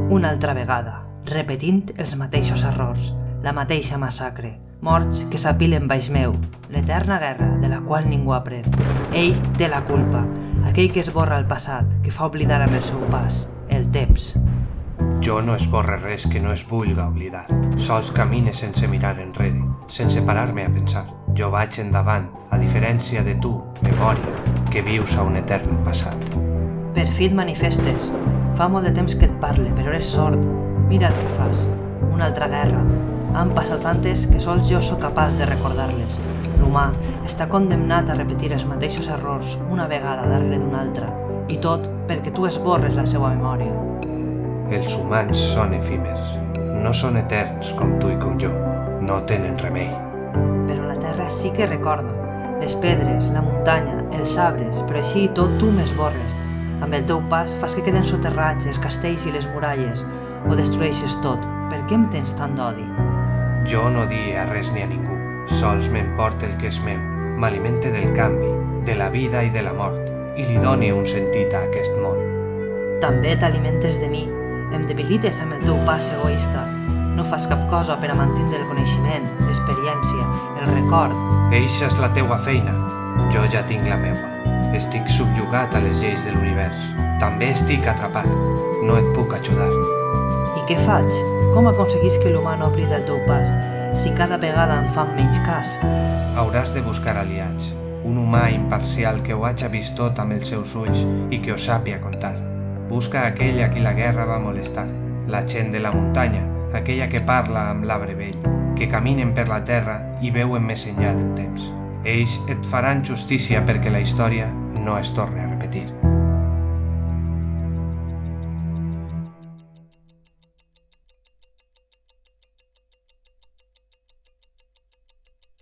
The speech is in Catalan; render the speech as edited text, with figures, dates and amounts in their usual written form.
Una altra vegada, repetint els mateixos errors, la mateixa massacre, morts que s'apilen baix meu, l'eterna guerra de la qual ningú aprèn. Ell té la culpa, aquell que esborra el passat, que fa oblidar amb el seu pas, el temps. Jo no esborre res que no es vulga oblidar. Sols camine sense mirar enrere, sense parar-me a pensar. Jo vaig endavant, a diferència de tu, memòria, que vius a un etern passat. Per fi et manifestes. Fa molt de temps que et parle, però eres sord. Mira el que fas. Una altra guerra. Han passat tantes que sols jo sóc capaç de recordar-les. L'humà està condemnat a repetir els mateixos errors una vegada darrere d'una altra, i tot perquè tu esborres la seva memòria. Els humans són efímers. No són eterns com tu i com jo. No tenen remei. Però la terra sí que recorda. Les pedres, la muntanya, els arbres, però així i tot tu m'esborres. Amb el teu pas fas que queden soterrats els castells i les muralles, o destrueixes tot. Per què em tens tant d'odi? Jo no die a res ni a ningú. Sols m'emporta el que és meu. M'alimente del canvi, de la vida i de la mort, i li doni un sentit a aquest món. També t'alimentes de mi. Em debilites amb el teu pas egoista. No fas cap cosa per a mantindre el coneixement, l'experiència, el record. Eixa és la teua feina. Jo ja tinc la meua. Estic subjugat a les lleis de l'univers. També estic atrapat. No et puc ajudar. I què faig? Com aconseguís que l'humà no oblida el teu pas, si cada vegada em fan menys cas? Hauràs de buscar aliats. Un humà imparcial que ho haja vist tot amb els seus ulls i que ho sàpia contar. Busca aquell a qui la guerra va molestar. La gent de la muntanya, aquella que parla amb l'arbre vell, que caminen per la terra i veuen més enllà del temps. Ells et faran justícia perquè la història no es torni a repetir.